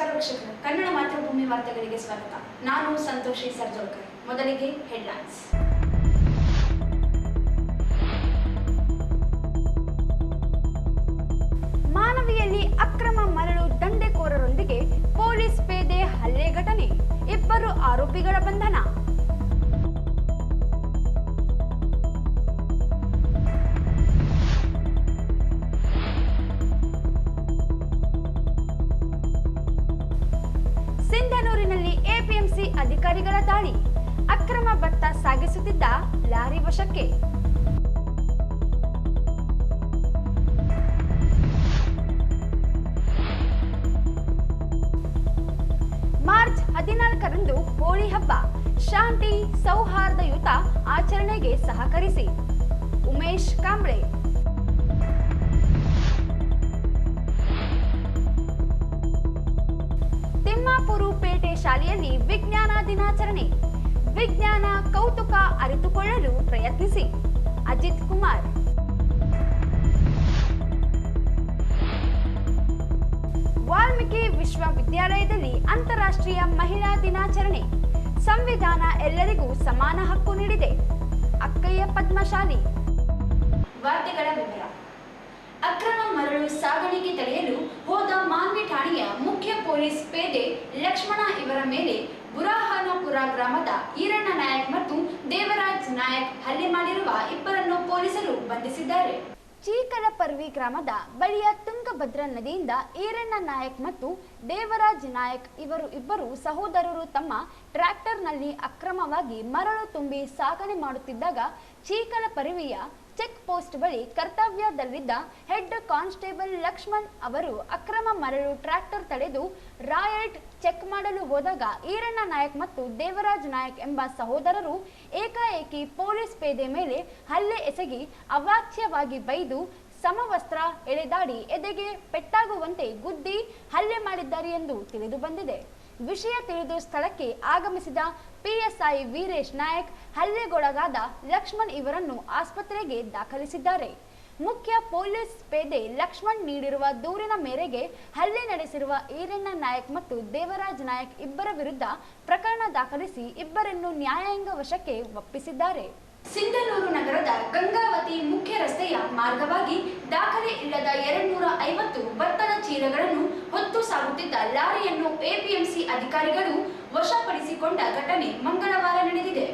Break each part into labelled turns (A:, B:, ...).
A: ನಮಸ್ಕಾರ ವೀಕ್ಷಕರು, ಕನ್ನಡ ಮಾತೃಭೂಮಿ ವಾರ್ತೆಗಳಿಗೆ ಸ್ವಾಗತ. ನಾನು ಸಂತೋಷಿ ಸರ್ಜೋಳ್ಕರ್. ಮೊದಲಿಗೆ ಹೆಡ್ಲೈನ್ಸ್. ಮಾನವಿಯಲ್ಲಿ ಅಕ್ರಮ ಮರಳು ದಂಧೆಕೋರರೊಂದಿಗೆ ಪೊಲೀಸ್ ಪೇದೆ ಹಲ್ಲೆ ಘಟನೆ, 2 ಆರೋಪಿಗಳ ಬಂಧನ. ಸಿಂಧನೂರಿನಲ್ಲಿ ಎಪಿಎಂಸಿ ಅಧಿಕಾರಿಗಳ ದಾಳಿ, ಅಕ್ರಮ ಭತ್ತ ಸಾಗಿಸುತ್ತಿದ್ದ ಲಾರಿ ವಶಕ್ಕೆ. ಮಾರ್ಚ್ 14ರಂದು ಹೋಳಿ ಹಬ್ಬ, ಶಾಂತಿ ಸೌಹಾರ್ದಯುತ ಆಚರಣೆಗೆ ಸಹಕರಿಸಿ. ಉಮೇಶ್ ಕಾಂಬ್ಳೆ. ತಿಮ್ಮಾಪುರ ಪೇಟೆ ಶಾಲೆಯಲ್ಲಿ ವಿಜ್ಞಾನ ದಿನಾಚರಣೆ, ವಿಜ್ಞಾನ ಕೌತುಕ ಅರಿತುಕೊಳ್ಳಲು ಪ್ರಯತ್ನಿಸಿ. ಅಜಿತ್ ಕುಮಾರ್. ವಾಲ್ಮೀಕಿ ವಿಶ್ವವಿದ್ಯಾಲಯದಲ್ಲಿ ಅಂತಾರಾಷ್ಟ್ರೀಯ ಮಹಿಳಾ ದಿನಾಚರಣೆ, ಸಂವಿಧಾನ ಎಲ್ಲರಿಗೂ ಸಮಾನ ಹಕ್ಕು ನೀಡಿದೆ. ಅಕ್ಕಯ್ಯ ಪದ್ಮಶಾಲಿ. ವಾರ್ತೆಗಳ ವಿವರ. ಅಕ್ರಮ ಮರಳು ಸಾಗಾಣಿಕೆ ತಡೆಯಲು ಹೋದ ಮಾನ್ವಿ ಠಾಣೆಯ ಮುಖ್ಯ ಪೊಲೀಸ್ ಪೇದೆ ಲಕ್ಷ್ಮಣ ಇವರ ಮೇಲೆ ಬುರಾಹಾನಪುರ ಗ್ರಾಮದ ಈರಣ್ಣ ನಾಯಕ್ ಮತ್ತು ದೇವರಾಜ್ ನಾಯಕ್ ಹಲ್ಲೆ ಮಾಡಿರುವ 2ರನ್ನು ಪೊಲೀಸರು ಬಂಧಿಸಿದ್ದಾರೆ. ಚೀಕಲಪರ್ವಿ ಗ್ರಾಮದ ಬಳಿಯ ತುಂಗಭದ್ರಾ ನದಿಯಿಂದ ಈರಣ್ಣ ನಾಯಕ್ ಮತ್ತು ದೇವರಾಜ್ ನಾಯಕ್ ಇಬ್ಬರು ಸಹೋದರರು ತಮ್ಮ ಟ್ರ್ಯಾಕ್ಟರ್ನಲ್ಲಿ ಅಕ್ರಮವಾಗಿ ಮರಳು ತುಂಬಿ ಸಾಗಣೆ ಮಾಡುತ್ತಿದ್ದಾಗ ಚೀಕಲಪರ್ವಿಯ ಚೆಕ್ ಪೋಸ್ಟ್ ಬಳಿ ಕರ್ತವ್ಯದಲ್ಲಿದ್ದ ಹೆಡ್ ಕಾನ್ಸ್ಟೇಬಲ್ ಲಕ್ಷ್ಮಣ್ ಅವರು ಅಕ್ರಮ ಮರಳು ಟ್ರ್ಯಾಕ್ಟರ್ ತಡೆದು ರಾಯಲ್ಟ್ ಚೆಕ್ ಮಾಡಲು ಹೋದಾಗ ಈರಣ್ಣ ನಾಯಕ್ ಮತ್ತು ದೇವರಾಜ್ ನಾಯಕ್ ಎಂಬ ಸಹೋದರರು ಏಕಾಏಕಿ ಪೊಲೀಸ್ ಪೇದೆ ಮೇಲೆ ಹಲ್ಲೆ ಎಸಗಿ ಅವಾಚ್ಯವಾಗಿ ಬೈದು ಸಮವಸ್ತ್ರ ಎಳೆದಾಡಿ ಎದೆಗೆ ಪೆಟ್ಟಾಗುವಂತೆ ಗುದ್ದಿ ಹಲ್ಲೆ ಮಾಡಿದ್ದಾರೆ ಎಂದು ತಿಳಿದು ಬಂದಿದೆ. ವಿಷಯ ತಿಳಿದು ಸ್ಥಳಕ್ಕೆ ಆಗಮಿಸಿದ ಪಿಎಸ್ಐ ವೀರೇಶ್ ನಾಯಕ್ ಹಲ್ಲೆಗೊಳಗಾದ ಲಕ್ಷ್ಮಣ್ ಇವರನ್ನು ಆಸ್ಪತ್ರೆಗೆ ದಾಖಲಿಸಿದ್ದಾರೆ. ಮುಖ್ಯ ಪೊಲೀಸ್ ಪೇದೆ ಲಕ್ಷ್ಮಣ್ ನೀಡಿರುವ ದೂರಿನ ಮೇರೆಗೆ ಹಲ್ಲೆ ನಡೆಸಿರುವ ಈರಣ್ಣ ನಾಯಕ್ ಮತ್ತು ದೇವರಾಜ್ ನಾಯಕ್ ಇಬ್ಬರ ವಿರುದ್ಧ ಪ್ರಕರಣ ದಾಖಲಿಸಿ 2ರನ್ನು ನ್ಯಾಯಾಂಗ ವಶಕ್ಕೆ ಒಪ್ಪಿಸಿದ್ದಾರೆ. ಸಿಂಧನೂರು ನಗರದ ಗಂಗಾವತಿ ಮುಖ್ಯ ರಸ್ತೆಯ ಮಾರ್ಗವಾಗಿ ದಾಖಲೆ ಇಲ್ಲದ 250 ಭತ್ತದ ಚೀಲಗಳನ್ನು ಹೊತ್ತು ಸಾಗುತ್ತಿದ್ದ ಲಾರಿಯನ್ನು ಎಪಿಎಂಸಿ ಅಧಿಕಾರಿಗಳು ವಶಪಡಿಸಿಕೊಂಡ ಘಟನೆ ಮಂಗಳವಾರ ನಡೆದಿದೆ.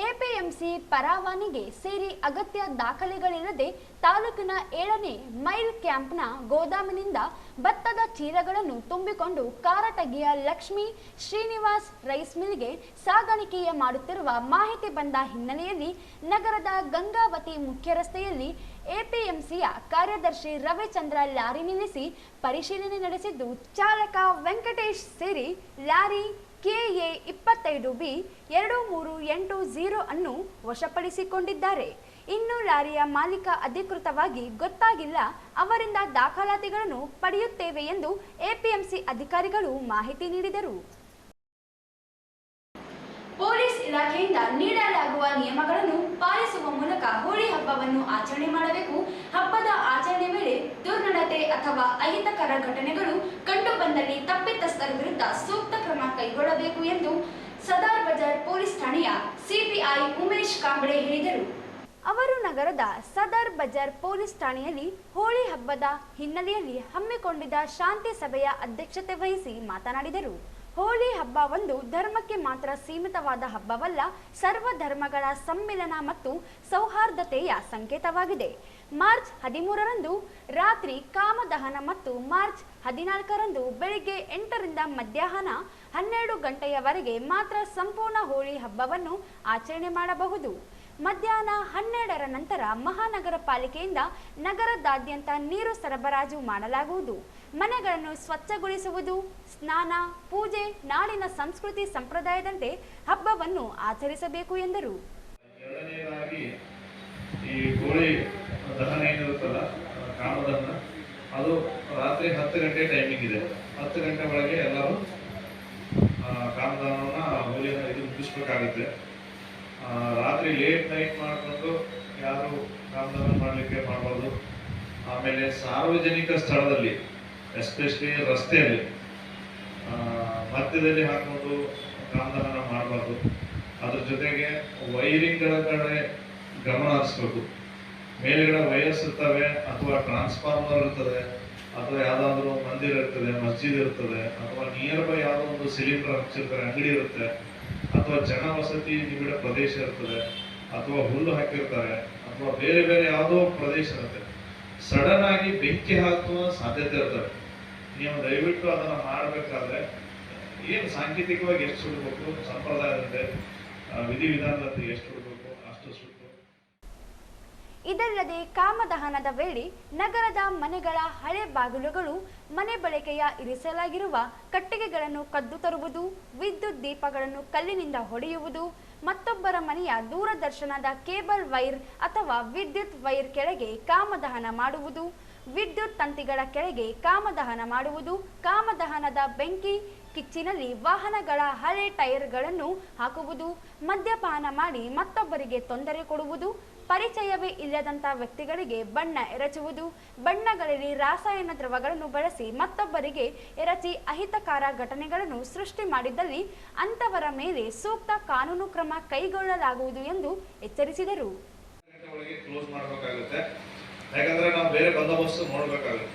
A: ಎಪಿಎಂಸಿ ಪರವಾನಿಗೆ ಸೇರಿ ಅಗತ್ಯ ದಾಖಲೆಗಳಿಲ್ಲದೆ ತಾಲೂಕಿನ 7ನೇ ಮೈಲ್ ಕ್ಯಾಂಪ್ನ ಗೋದಾಮಿನಿಂದ ಭತ್ತದ ಚೀಲಗಳನ್ನು ತುಂಬಿಕೊಂಡು ಕಾರಟಗಿಯ ಲಕ್ಷ್ಮೀ ಶ್ರೀನಿವಾಸ್ ರೈಸ್ ಮಿಲ್ಗೆ ಸಾಗಾಣಿಕೆಯ ಮಾಡುತ್ತಿರುವ ಮಾಹಿತಿ ಬಂದ ಹಿನ್ನೆಲೆಯಲ್ಲಿ ನಗರದ ಗಂಗಾವತಿ ಮುಖ್ಯ ರಸ್ತೆಯಲ್ಲಿ ಎಪಿಎಂಸಿಯ ಕಾರ್ಯದರ್ಶಿ ರವಿಚಂದ್ರ ಲಾರಿ ನಿಲ್ಲಿಸಿ ಪರಿಶೀಲನೆ ನಡೆಸಿದ್ದು, ಚಾಲಕ ವೆಂಕಟೇಶ್ ಸೇರಿ ಲಾರಿ KA 25B 2380 ಅನ್ನು ವಶಪಡಿಸಿಕೊಂಡಿದ್ದಾರೆ. ಇನ್ನು ಲಾರಿಯ ಮಾಲೀಕ ಅಧಿಕೃತವಾಗಿ ಗೊತ್ತಾಗಿಲ್ಲ, ಅವರಿಂದ ದಾಖಲಾತಿಗಳನ್ನು ಪಡೆಯುತ್ತೇವೆ ಎಂದು ಎಪಿಎಂಸಿ ಅಧಿಕಾರಿಗಳು ಮಾಹಿತಿ ನೀಡಿದರು. ಪೊಲೀಸ್ ಇಲಾಖೆಯಿಂದ ನೀಡಲಾಗುವ ನಿಯಮಗಳನ್ನು ಪಾಲಿಸುವ ಮೂಲಕ ಹೋಳಿ ಹಬ್ಬವನ್ನು ಆಚರಣೆ ಮಾಡಬೇಕು. ಹಬ್ಬದ ಆಚರಣೆ ವೇಳೆ ದುರ್ನಡತೆ ಅಥವಾ ಅಹಿತಕರ ಘಟನೆಗಳು ಕಂಡುಬಂದಲ್ಲಿ ತಪ್ಪಿತಸ್ಥರ ವಿರುದ್ಧ ಸೂಕ್ತ ಕ್ರಮ ಕೈಗೊಳ್ಳಬೇಕು ಎಂದು ಸದರ್ ಬಜಾರ್ ಪೊಲೀಸ್ ಠಾಣೆಯ ಸಿಪಿಐ ಉಮೇಶ್ ಕಾಂಬ್ಳೆ ಹೇಳಿದರು. ಅವರು ನಗರದ ಸದರ್ ಬಜಾರ್ ಪೊಲೀಸ್ ಠಾಣೆಯಲ್ಲಿ ಹೋಳಿ ಹಬ್ಬದ ಹಿನ್ನೆಲೆಯಲ್ಲಿ ಹಮ್ಮಿಕೊಂಡಿದ್ದ ಶಾಂತಿ ಸಭೆಯ ಅಧ್ಯಕ್ಷತೆ ವಹಿಸಿ ಮಾತನಾಡಿದರು. ಹೋಳಿ ಹಬ್ಬ ಒಂದು ಧರ್ಮಕ್ಕೆ ಮಾತ್ರ ಸೀಮಿತವಾದ ಹಬ್ಬವಲ್ಲ, ಸರ್ವ ಧರ್ಮಗಳ ಸಮ್ಮಿಲನ ಮತ್ತು ಸೌಹಾರ್ದತೆಯ ಸಂಕೇತವಾಗಿದೆ. ಮಾರ್ಚ್ 13ರಂದು ರಾತ್ರಿ ಕಾಮದಹನ ಮತ್ತು ಮಾರ್ಚ್ 14ರಂದು ಬೆಳಿಗ್ಗೆ 8ರಿಂದ ಮಧ್ಯಾಹ್ನ 12 ಗಂಟೆಯವರೆಗೆ ಮಾತ್ರ ಸಂಪೂರ್ಣ ಹೋಳಿ ಹಬ್ಬವನ್ನು ಆಚರಣೆ ಮಾಡಬಹುದು. ಮಧ್ಯಾಹ್ನ 12ರ ನಂತರ ಮಹಾನಗರ ಪಾಲಿಕೆಯಿಂದ ನಗರದಾದ್ಯಂತ ನೀರು ಸರಬರಾಜು ಮಾಡಲಾಗುವುದು. ಮನೆಗಳನ್ನು ಸ್ವಚ್ಛಗೊಳಿಸುವುದು, ಸ್ನಾನ, ಪೂಜೆ, ನಾಡಿನ ಸಂಸ್ಕೃತಿ ಸಂಪ್ರದಾಯದಂತೆ ಹಬ್ಬವನ್ನು ಆಚರಿಸಬೇಕು ಎಂದರು.
B: ಎರಡನೇದಾಗಿ ಈ ಹೋಳಿ ದಹನ ಏನಿರುತ್ತಲ್ಲ, ಕಾಮದಹನ, ಅದು ರಾತ್ರಿ 10 ಗಂಟೆ ಟೈಮಿಂಗ್ ಇದೆ. 10 ಗಂಟೆ ಒಳಗೆ ಎಲ್ಲರೂ ಕಾಮದಹನವನ್ನು ಹೋಳಿಯನ್ನು ಮುಗಿಸ್ಬೇಕಾಗುತ್ತೆ. ರಾತ್ರಿ ಲೇಟ್ ನೈಟ್ ಮಾಡಿಕೊಂಡು ಯಾರು ಕಾಮದಹನ ಮಾಡಲಿಕ್ಕೆ ಮಾಡಬಾರ್ದು. ಆಮೇಲೆ ಸಾರ್ವಜನಿಕ ಸ್ಥಳದಲ್ಲಿ ಎಸ್ಪೆಷಲಿ ರಸ್ತೆಯಲ್ಲಿ ಮಧ್ಯದಲ್ಲಿ ಹಾಕೊಂಡು ಕಾಮದಹನ ಮಾಡಬಾರ್ದು. ಅದ್ರ ಜೊತೆಗೆ ವೈರಿಂಗ್ಗಳ ಕಡೆ ಗಮನ ಹರಿಸ್ಬೇಕು. ಮೇಲ್ಗಡೆ ವೈರ್ಸ್ ಇರ್ತವೆ, ಅಥವಾ ಟ್ರಾನ್ಸ್ಫಾರ್ಮರ್ ಇರ್ತದೆ, ಅಥವಾ ಯಾವ್ದಾದ್ರು ಮಂದಿರ ಇರ್ತದೆ, ಮಸ್ಜಿದ್ ಇರ್ತದೆ, ಅಥವಾ ನಿಯರ್ ಬೈ ಯಾವುದೋ ಒಂದು ಸಿಲಿಂಡರ್ ಹಚ್ಚಿರ್ತಾರೆ, ಅಂಗಡಿ ಇರುತ್ತೆ, ಅಥವಾ ಜನವಸತಿ ನಿಬಿಡ ಪ್ರದೇಶ ಇರ್ತದೆ, ಅಥವಾ ಹುಲ್ಲು ಹಾಕಿರ್ತಾರೆ, ಅಥವಾ ಬೇರೆ ಬೇರೆ ಯಾವುದೋ ಪ್ರದೇಶ ಇರುತ್ತೆ. ಸಡನ್ ಆಗಿ ಬೆಂಕಿ ಹಾಕುವ ಸಾಧ್ಯತೆ ಇರ್ತದೆ. ನೀವು ದಯವಿಟ್ಟು ಅದನ್ನ ಮಾಡಬೇಕಾದ್ರೆ ಏನು ಸಾಂಕೇತಿಕವಾಗಿ ಎಷ್ಟು ಸುಡಬೇಕು, ಸಂಪ್ರದಾಯದಂತೆ ವಿಧಿವಿಧಾನದಂತೆ ಎಷ್ಟು ಸುಡಬೇಕು ಅಷ್ಟು ಸುಟ್ಟು.
A: ಇದಲ್ಲದೆ ಕಾಮದಹನದ ವೇಳೆ ನಗರದ ಮನೆಗಳ ಹಳೆ ಬಾಗಿಲುಗಳು, ಮನೆ ಬಳಕೆಯ ಇರಿಸಲಾಗಿರುವ ಕಟ್ಟಿಗೆಗಳನ್ನು ಕದ್ದು ತರುವುದು, ವಿದ್ಯುತ್ ದೀಪಗಳನ್ನು ಕಲ್ಲಿನಿಂದ ಹೊಡೆಯುವುದು, ಮತ್ತೊಬ್ಬರ ಮನೆಯ ದೂರದರ್ಶನದ ಕೇಬಲ್ ವೈರ್ ಅಥವಾ ವಿದ್ಯುತ್ ವೈರ್ ಕೆಳಗೆ ಕಾಮದಹನ ಮಾಡುವುದು, ವಿದ್ಯುತ್ ತಂತಿಗಳ ಕೆಳಗೆ ಕಾಮದಹನ ಮಾಡುವುದು, ಕಾಮದಹನದ ಬೆಂಕಿ ಕಿಚ್ಚಿನಲ್ಲಿ ವಾಹನಗಳ ಹಳೆ ಟೈರ್ಗಳನ್ನು ಹಾಕುವುದು, ಮದ್ಯಪಾನ ಮಾಡಿ ಮತ್ತೊಬ್ಬರಿಗೆ ತೊಂದರೆ ಕೊಡುವುದು, ಪರಿಚಯವೇ ಇಲ್ಲದಂಥ ವ್ಯಕ್ತಿಗಳಿಗೆ ಬಣ್ಣ ಎರಚುವುದು, ಬಣ್ಣಗಳಲ್ಲಿ ರಾಸಾಯನ ದ್ರವಗಳನ್ನು ಬಳಸಿ ಮತ್ತೊಬ್ಬರಿಗೆ ಎರಚಿ ಅಹಿತಕರ ಘಟನೆಗಳನ್ನು ಸೃಷ್ಟಿ ಮಾಡಿದ್ದಲ್ಲಿ ಅಂತವರ ಮೇಲೆ ಸೂಕ್ತ ಕಾನೂನು ಕ್ರಮ ಕೈಗೊಳ್ಳಲಾಗುವುದು ಎಂದು ಎಚ್ಚರಿಸಿದರು.
B: ಯಾಕಂದ್ರೆ ನಾವು ಬೇರೆ ಬಂದೋಬಸ್ತು ನೋಡ್ಬೇಕಾಗುತ್ತೆ.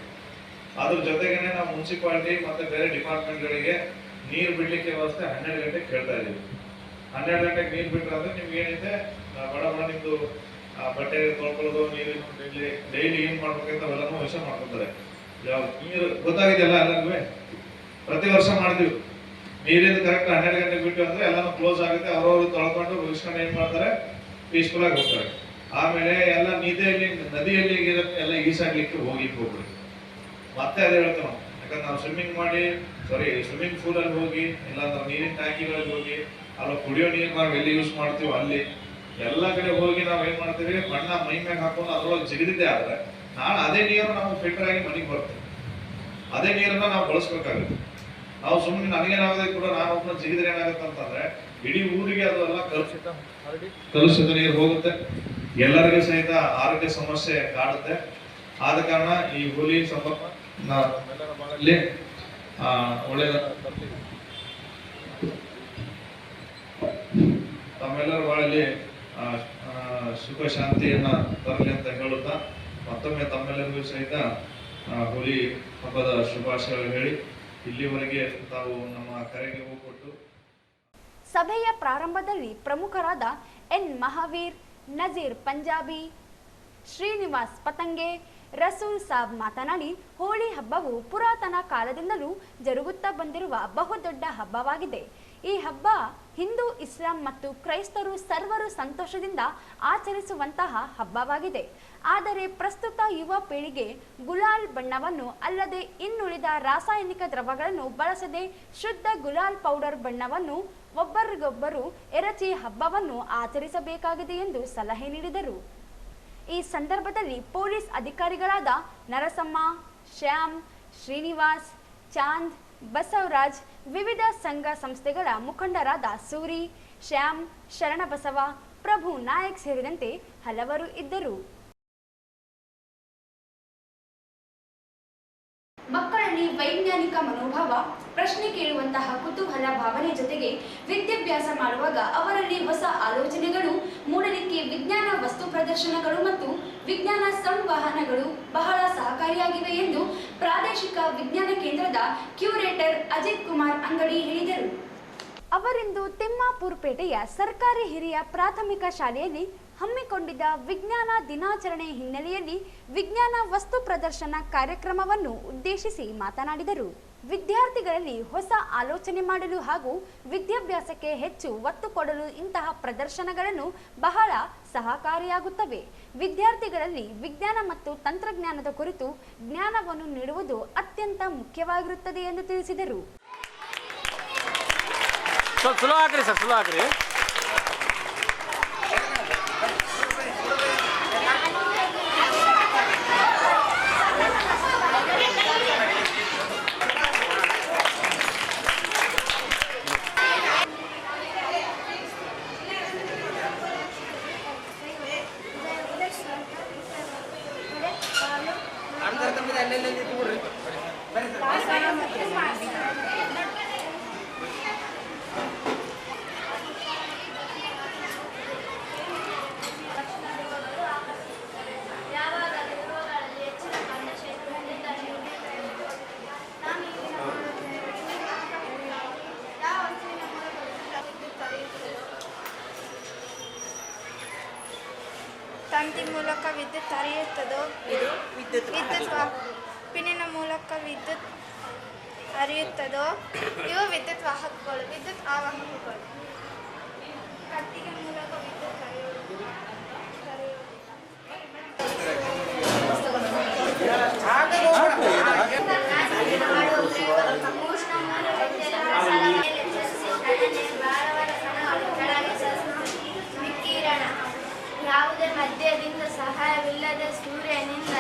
B: ಅದ್ರ ಜೊತೆಗೇನೆ ನಾವು ಮುನ್ಸಿಪಾಲಿಟಿ ಮತ್ತೆ ಬೇರೆ ಡಿಪಾರ್ಟ್ಮೆಂಟ್ಗಳಿಗೆ ನೀರು ಬಿಡ್ಲಿಕ್ಕೆ ವ್ಯವಸ್ಥೆ 12 ಗಂಟೆಗೆ ಕೇಳ್ತಾ ಇದೀವಿ. 12 ಗಂಟೆಗೆ ನೀರು ಬಿಟ್ರೆ ಅಂದ್ರೆ ನಿಮ್ಗೆ ಏನಿದೆ ಬಡ ನಿಮ್ದು ಬಟ್ಟೆ ತೊಳ್ಕೊಳ್ಳೋದು, ನೀರಿನ ಡೈಲಿ ಏನ್ ಮಾಡ್ಬೇಕಂತ ಅವೆಲ್ಲನೂ ವಿಷಯ ಮಾಡ್ಕೊತಾರೆ. ನೀರು ಗೊತ್ತಾಗಿದೆಯಲ್ಲ ಎಲ್ಲರಿಗೂ, ಪ್ರತಿ ವರ್ಷ ಮಾಡ್ತೀವಿ. ನೀರಿಂದ ಕರೆಕ್ಟ್ 12 ಗಂಟೆಗೆ ಬಿಟ್ಟು ಅಂದ್ರೆ ಎಲ್ಲಾನು ಕ್ಲೋಸ್ ಆಗುತ್ತೆ. ಅವ್ರವ್ರು ತೊಳ್ಕೊಂಡು ಮುಗಿಸ್ಕೊಂಡು ಏನ್ ಮಾಡ್ತಾರೆ, ಪೀಸ್ಫುಲ್ ಆಗಿ ಹೋಗ್ತಾರೆ. ಆಮೇಲೆ ಎಲ್ಲ ನದಿಯಲ್ಲಿ ಎಲ್ಲ ಈಸಾಡ್ಲಿಕ್ಕೆ ಹೋಗ್ಬಿಡಿ. ಮತ್ತೆ ಅದೇ ಹೇಳ್ತೇವೆ ನಾವು, ಯಾಕಂದ್ರೆ ನಾವು ಸ್ವಿಮ್ಮಿಂಗ್ ಪೂಲ್ ಅಲ್ಲಿ ಹೋಗಿ, ಇಲ್ಲಾಂದ್ರೆ ನೀರಿನ ಟ್ಯಾಂಕಿಗಳಲ್ಲಿ ಹೋಗಿ, ಅಲ್ಲ ಕುಡಿಯೋ ನೀರು ನಾವು ಎಲ್ಲಿ ಯೂಸ್ ಮಾಡ್ತೀವೋ ಅಲ್ಲಿ ಎಲ್ಲ ಕಡೆ ಹೋಗಿ ನಾವು ಏನ್ ಮಾಡ್ತೀವಿ, ಬಣ್ಣ ಮೈ ಮ್ಯಾಗ ಹಾಕೊಂಡು ಅದ್ರೊಳಗೆ ಜಿಗಿದಿದ್ದೆ ಆದ್ರೆ ನಾಳೆ ಅದೇ ನೀರು ನಾವು ಫಿಲ್ಟರ್ ಆಗಿ ಮನೆಗೆ ಬರ್ತೇವೆ. ಅದೇ ನೀರನ್ನ ನಾವು ಬಳಸ್ಬೇಕಾಗುತ್ತೆ. ನಾವು ಸುಮ್ಮನೆ ನನಗೇನಾಗದೆ ಕೂಡ ನಾನು ಒಬ್ಬನ ಜಿಗಿದ್ರೆ ಏನಾಗುತ್ತೆ ಅಂತಂದ್ರೆ ಇಡೀ ಊರಿಗೆ ಅದು ಎಲ್ಲ ಕಲುಷಿತ ನೀರು ಹೋಗುತ್ತೆ. ಎಲ್ಲರಿಗೂ ಸಹಿತ ಆರೋಗ್ಯ ಸಮಸ್ಯೆ ಕಾಡುತ್ತೆ. ಆದ ಕಾರಣ ಈ ಹೋಲಿ ಸಂಬಂಧ ಒಳ್ಳೆಯ ತಮ್ಮೆಲ್ಲರ ಬಾಳಲ್ಲಿ ಸುಖ ಶಾಂತಿಯನ್ನ ತರಲಿ ಅಂತ ಹೇಳುತ್ತಾ ಮತ್ತೊಮ್ಮೆ ತಮ್ಮೆಲ್ಲರಿಗೂ ಸಹಿತ ಹೋಲಿ ಹಬ್ಬದ ಶುಭಾಶಯಗಳು ಹೇಳಿ ಇಲ್ಲಿವರೆಗೆ ತಾವು ನಮ್ಮ ಕರೆಗೆ ಹೋಗ್ಕೊಟ್ಟು.
A: ಸಭೆಯ ಪ್ರಾರಂಭದಲ್ಲಿ ಪ್ರಮುಖರಾದ ಎನ್ ಮಹಾವೀರ್, ನಜೀರ್ ಪಂಜಾಬಿ, ಶ್ರೀನಿವಾಸ್ ಪತಂಗೆ, ರಸೂಲ್ ಸಾಬ್ ಮಾತನಾಡಿ, ಹೋಳಿ ಹಬ್ಬವು ಪುರಾತನ ಕಾಲದಿಂದಲೂ ಜರುಗುತ್ತಾ ಬಂದಿರುವ ಬಹುದೊಡ್ಡ ಹಬ್ಬವಾಗಿದೆ. ಈ ಹಬ್ಬ ಹಿಂದೂ, ಇಸ್ಲಾಂ ಮತ್ತು ಕ್ರೈಸ್ತರು ಸರ್ವರು ಸಂತೋಷದಿಂದ ಆಚರಿಸುವಂತಹ ಹಬ್ಬವಾಗಿದೆ. ಆದರೆ ಪ್ರಸ್ತುತ ಯುವ ಪೀಳಿಗೆ ಗುಲಾಲ್ ಬಣ್ಣವನ್ನು ಅಲ್ಲದೆ ಇನ್ನುಳಿದ ರಾಸಾಯನಿಕ ದ್ರವಗಳನ್ನು ಬಳಸದೆ ಶುದ್ಧ ಗುಲಾಲ್ ಪೌಡರ್ ಬಣ್ಣವನ್ನು ಒಬ್ಬರಿಗೊಬ್ಬರು ಎರಚಿ ಹಬ್ಬವನ್ನು ಆಚರಿಸಬೇಕಾಗಿದೆ ಎಂದು ಸಲಹೆ ನೀಡಿದರು. ಈ ಸಂದರ್ಭದಲ್ಲಿ ಪೊಲೀಸ್ ಅಧಿಕಾರಿಗಳಾದ ನರಸಮ್ಮ, ಶ್ಯಾಮ್, ಶ್ರೀನಿವಾಸ್, ಚಾಂದ್, ಬಸವರಾಜ್, ವಿವಿಧ ಸಂಘ ಸಂಸ್ಥೆಗಳ ಮುಖಂಡರಾದ ಸೂರಿ, ಶ್ಯಾಮ್, ಶರಣಬಸವ, ಪ್ರಭು ನಾಯಕ್ ಸೇರಿದಂತೆ ಹಲವರು ಇದ್ದರು. ಮಕ್ಕಳಲ್ಲಿ ವೈಜ್ಞಾನಿಕ ಮನೋಭಾವ, ಪ್ರಶ್ನೆ ಕೇಳುವಂತಹ ಕುತೂಹಲ ಭಾವನೆ ಜೊತೆಗೆ ವಿದ್ಯಾಭ್ಯಾಸ ಮಾಡುವಾಗ ಅವರಲ್ಲಿ ಹೊಸ ಆಲೋಚನೆಗಳು ಮೂಡಲಿಕ್ಕೆ ವಿಜ್ಞಾನ ವಸ್ತು ಪ್ರದರ್ಶನಗಳು ಮತ್ತು ವಿಜ್ಞಾನ ಸಂವಹನಗಳು ಬಹಳ ಸಹಕಾರಿಯಾಗಿವೆ ಎಂದು ಪ್ರಾದೇಶಿಕ ವಿಜ್ಞಾನ ಕೇಂದ್ರದ ಕ್ಯೂರೇಟರ್ ಅಜಿತ್ ಕುಮಾರ್ ಅಂಗಡಿ ಹೇಳಿದರು. ಅವರಿಂದು ತಿಮ್ಮಾಪುರ ಪೇಟೆಯ ಸರ್ಕಾರಿ ಹಿರಿಯ ಪ್ರಾಥಮಿಕ ಶಾಲೆಯಲ್ಲಿ ಹಮ್ಮಿಕೊಂಡಿದ್ದ ವಿಜ್ಞಾನ ದಿನಾಚರಣೆ ಹಿನ್ನೆಲೆಯಲ್ಲಿ ವಿಜ್ಞಾನ ವಸ್ತು ಪ್ರದರ್ಶನ ಕಾರ್ಯಕ್ರಮವನ್ನು ಉದ್ದೇಶಿಸಿ ಮಾತನಾಡಿದರು. ವಿದ್ಯಾರ್ಥಿಗಳಲ್ಲಿ ಹೊಸ ಆಲೋಚನೆ ಮಾಡಲು ಹಾಗೂ ವಿದ್ಯಾಭ್ಯಾಸಕ್ಕೆ ಹೆಚ್ಚು ಒತ್ತು ಕೊಡಲು ಇಂತಹ ಪ್ರದರ್ಶನಗಳನ್ನು ಬಹಳ ಸಹಕಾರಿಯಾಗುತ್ತವೆ. ವಿದ್ಯಾರ್ಥಿಗಳಲ್ಲಿ ವಿಜ್ಞಾನ ಮತ್ತು ತಂತ್ರಜ್ಞಾನದ ಕುರಿತು ಜ್ಞಾನವನ್ನು ನೀಡುವುದು ಅತ್ಯಂತ ಮುಖ್ಯವಾಗಿರುತ್ತದೆ ಎಂದು ತಿಳಿಸಿದರು.
C: ತಂತಿ ಮೂಲಕ ವಿದ್ಯುತ್ ಹರಿಯುತ್ತದೋ ವಿದ್ಯುತ್ ಪಿನ್ನಿನ ಮೂಲಕ ವಿದ್ಯುತ್ ಹರಿಯುತ್ತದೋ ಇವು ವಿದ್ಯುತ್ ವಾಹಕಗಳು. ವಿದ್ಯುತ್ ಆವಾಹಕಗಳು. ಕಟ್ಟಿಗೆ ಮೂಲಕ ವಿದ್ಯುತ್ ಹರಿಯುವುದು. ವಿಕಿರಣ ಯಾವುದೇ ಮಧ್ಯದಿಂದ ಸಹಾಯವಿಲ್ಲದೆ ಸೂರ್ಯನಿಂದ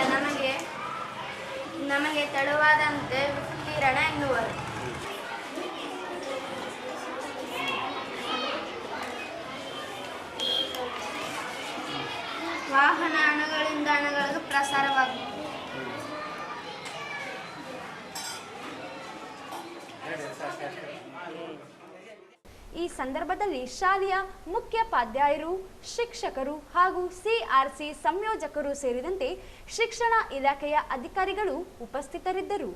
C: ನಮಗೆ ತೆಳುವಾದಂತೆ ವಿಕಿರಣ ಎನ್ನುವರು. ವಾಹನ ಅಣುಗಳಿಂದ ಅಣುಗಳಿಗೆ ಪ್ರಸಾರವಾಗುತ್ತದೆ.
A: ಈ ಸಂದರ್ಭದಲ್ಲಿ ಶಾಲೆಯ ಮುಖ್ಯೋಪಾಧ್ಯಾಯರು, ಶಿಕ್ಷಕರು ಹಾಗೂ ಸಿಆರ್ಸಿ ಸಂಯೋಜಕರು ಸೇರಿದಂತೆ ಶಿಕ್ಷಣ ಇಲಾಖೆಯ ಅಧಿಕಾರಿಗಳು ಉಪಸ್ಥಿತರಿದ್ದರು.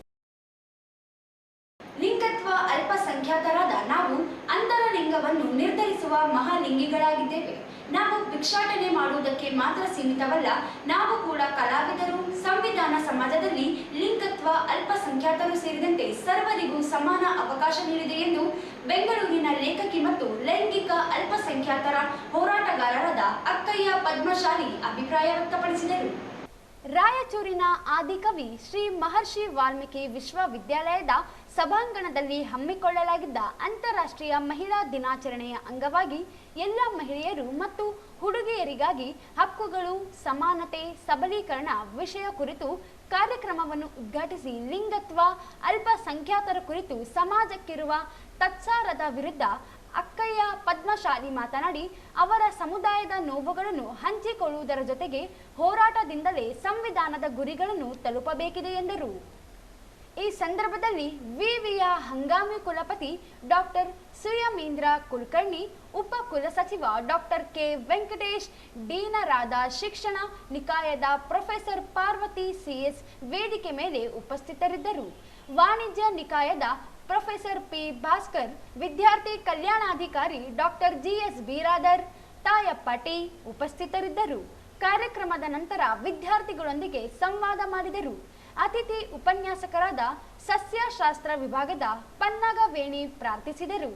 A: ಲಿಂಗತ್ವ ಅಲ್ಪಸಂಖ್ಯಾತರಾದ ನಾವು ಅಂತರಲಿಂಗವನ್ನು ನಿರ್ಧರಿಸುವ ಮಹಾಲಿಂಗಿಗಳಾಗಿದ್ದೇವೆ. ನಾವು ಭಿಕ್ಷಾಟನೆ ಮಾಡುವುದಕ್ಕೆ ಮಾತ್ರ ಸೀಮಿತವಲ್ಲ, ನಾವು ಕೂಡ ಕಲಾವಿದರು. ಸಂವಿಧಾನ ಸಮಾಜದಲ್ಲಿ ಲಿಂಗತ್ವ ಅಲ್ಪಸಂಖ್ಯಾತರು ಸೇರಿದಂತೆ ಸರ್ವರಿಗೂ ಸಮಾನ ಅವಕಾಶ ನೀಡಿದೆ ಎಂದು ಬೆಂಗಳೂರಿನ ಲೇಖಕಿ ಮತ್ತು ಲೈಂಗಿಕ ಅಲ್ಪಸಂಖ್ಯಾತರ ಹೋರಾಟಗಾರರಾದ ಅಕ್ಕಯ್ಯ ಪದ್ಮಶಾಲಿ ಅಭಿಪ್ರಾಯ ವ್ಯಕ್ತಪಡಿಸಿದರು. ರಾಯಚೂರಿನ ಆದಿಕವಿ ಶ್ರೀ ಮಹರ್ಷಿ ವಾಲ್ಮೀಕಿ ವಿಶ್ವವಿದ್ಯಾಲಯದ ಸಭಾಂಗಣದಲ್ಲಿ ಹಮ್ಮಿಕೊಳ್ಳಲಾಗಿದ್ದ ಅಂತಾರಾಷ್ಟ್ರೀಯ ಮಹಿಳಾ ದಿನಾಚರಣೆಯ ಅಂಗವಾಗಿ ಎಲ್ಲ ಮಹಿಳೆಯರು ಮತ್ತು ಹುಡುಗಿಯರಿಗಾಗಿ ಹಕ್ಕುಗಳು, ಸಮಾನತೆ, ಸಬಲೀಕರಣ ವಿಷಯ ಕುರಿತು ಕಾರ್ಯಕ್ರಮವನ್ನು ಉದ್ಘಾಟಿಸಿ ಲಿಂಗತ್ವ ಅಲ್ಪಸಂಖ್ಯಾತರ ಕುರಿತು ಸಮಾಜಕ್ಕಿರುವ ತತ್ಸಾರದ ವಿರುದ್ಧ ಅಕ್ಕಯ್ಯ ಪದ್ಮಶಾಲಿ ಮಾತನಾಡಿ, ಅವರ ಸಮುದಾಯದ ನೋವುಗಳನ್ನು ಹಂಚಿಕೊಳ್ಳುವುದರ ಜೊತೆಗೆ ಹೋರಾಟದಿಂದಲೇ ಸಂವಿಧಾನದ ಗುರಿಗಳನ್ನು ತಲುಪಬೇಕಿದೆ ಎಂದರು. ಈ ಸಂದರ್ಭದಲ್ಲಿ ವಿವಿಯ ಹಂಗಾಮಿ ಕುಲಪತಿ ಡಾಕ್ಟರ್ ಸುಯಮೀಂದ್ರ ಕುಲಕರ್ಣಿ, ಉಪ ಕುಲಸಚಿವ ಡಾಕ್ಟರ್ ಕೆ ವೆಂಕಟೇಶ್, ಡೀನರಾದ ಶಿಕ್ಷಣ ನಿಕಾಯದ ಪ್ರೊಫೆಸರ್ ಪಾರ್ವತಿ ಸಿಎಸ್ ವೇದಿಕೆ ಮೇಲೆ ಉಪಸ್ಥಿತರಿದ್ದರು. ವಾಣಿಜ್ಯ ನಿಕಾಯದ ಪ್ರೊಫೆಸರ್ ಪಿ ಭಾಸ್ಕರ್, ವಿದ್ಯಾರ್ಥಿ ಕಲ್ಯಾಣಾಧಿಕಾರಿ doctor GS Biradar, Tayappa T ಉಪಸ್ಥಿತರಿದ್ದರು. ಕಾರ್ಯಕ್ರಮದ ನಂತರ ವಿದ್ಯಾರ್ಥಿಗಳೊಂದಿಗೆ ಸಂವಾದ ಮಾಡಿದರು. ಅತಿಥಿ ಉಪನ್ಯಾಸಕರಾದ ಸಸ್ಯಶಾಸ್ತ್ರ ವಿಭಾಗದ ಪನ್ನಗವೇಣಿ ಪ್ರಾರ್ಥಿಸಿದರು.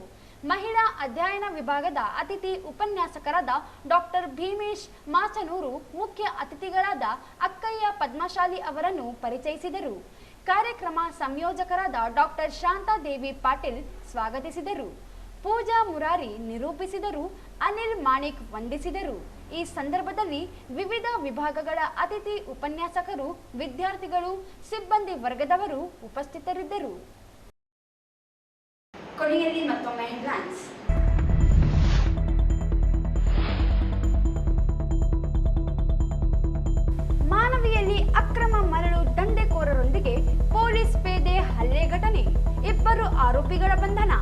A: ಮಹಿಳಾ ಅಧ್ಯಯನ ವಿಭಾಗದ ಅತಿಥಿ ಉಪನ್ಯಾಸಕರಾದ ಡಾಕ್ಟರ್ ಭೀಮೇಶ್ ಮಾಚನೂರು ಮುಖ್ಯ ಅತಿಥಿಗಳಾದ ಅಕ್ಕಯ್ಯ ಪದ್ಮಶಾಲಿ ಅವರನ್ನು ಪರಿಚಯಿಸಿದರು. ಕಾರ್ಯಕ್ರಮ ಸಂಯೋಜಕರಾದ ಡಾಕ್ಟರ್ ಶಾಂತಾದೇವಿ ಪಾಟೀಲ್ ಸ್ವಾಗತಿಸಿದರು. ಪೂಜಾ ಮುರಾರಿ ನಿರೂಪಿಸಿದರು. ಅನಿಲ್ ಮಾಣಿಕ್ ವಂದಿಸಿದರು. ಈ ಸಂದರ್ಭದಲ್ಲಿ ವಿವಿಧ ವಿಭಾಗಗಳ ಅತಿಥಿ ಉಪನ್ಯಾಸಕರು, ವಿದ್ಯಾರ್ಥಿಗಳು, ಸಿಬ್ಬಂದಿ ವರ್ಗದವರು ಉಪಸ್ಥಿತರಿದ್ದರು. ಕೊನೆಯಲ್ಲಿ ಮತ್ತೊಮ್ಮೆ ಹೆಡ್ಲೈನ್ಸ್. ಮಾನವಿಯಲ್ಲಿ ಅಕ್ರಮ ಮರಳು ದಂಧೆಕೋರರೊಂದಿಗೆ ಪೊಲೀಸ್ ಪೇದೆ ಹಲ್ಲೆ ಘಟನೆ, 2 ಆರೋಪಿಗಳ ಬಂಧನ.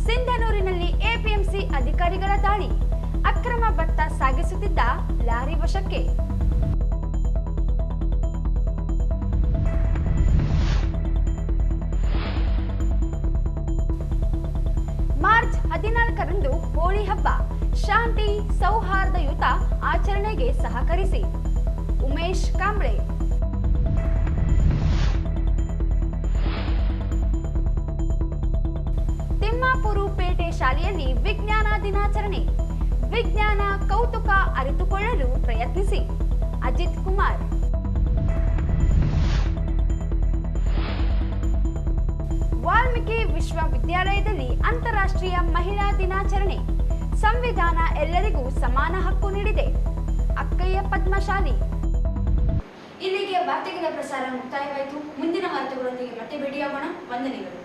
A: ಸಿಂಧನೂರಿನಲ್ಲಿ ಎಪಿಎಂಸಿ ಅಧಿಕಾರಿಗಳ ದಾಳಿ, ಅಕ್ರಮ ಭತ್ತ ಸಾಗಿಸುತ್ತಿದ್ದ ಲಾರಿ ವಶಕ್ಕೆ. ಮಾರ್ಚ್ 14ರಂದು ಹೋಳಿ ಹಬ್ಬ, ಶಾಂತಿ ಸೌಹಾರ್ದಯುತ ಆಚರಣೆಗೆ ಸಹಕರಿಸಿ. ಉಮೇಶ್ ಕಾಂಬ್ಳೆ. ತಿಮ್ಮಾಪುರ ಪೇಟೆ ಶಾಲೆಯಲ್ಲಿ ವಿಜ್ಞಾನ ದಿನಾಚರಣೆ, ವಿಜ್ಞಾನ ಕೌತುಕ ಅರಿತುಕೊಳ್ಳಲು ಪ್ರಯತ್ನಿಸಿ. ಅಜಿತ್ ಕುಮಾರ್. ವಾಲ್ಮೀಕಿ ವಿಶ್ವವಿದ್ಯಾಲಯದಲ್ಲಿ ಅಂತಾರಾಷ್ಟ್ರೀಯ ಮಹಿಳಾ ದಿನಾಚರಣೆ, ಸಂವಿಧಾನ ಎಲ್ಲರಿಗೂ ಸಮಾನ ಹಕ್ಕು ನೀಡಿದೆ. ಅಕ್ಕಯ್ಯ ಪದ್ಮಶಾಲಿ. ಇಲ್ಲಿಗೆ ವಾರ್ತೆಗಳ ಪ್ರಸಾರ ಮುಕ್ತಾಯವಾಯಿತು. ಮುಂದಿನ ವಾರ್ತೆಗಳೊಂದಿಗೆ ಮತ್ತೆ ಭೇಟಿಯಾಗೋಣ. ವಂದನೆಗಳು.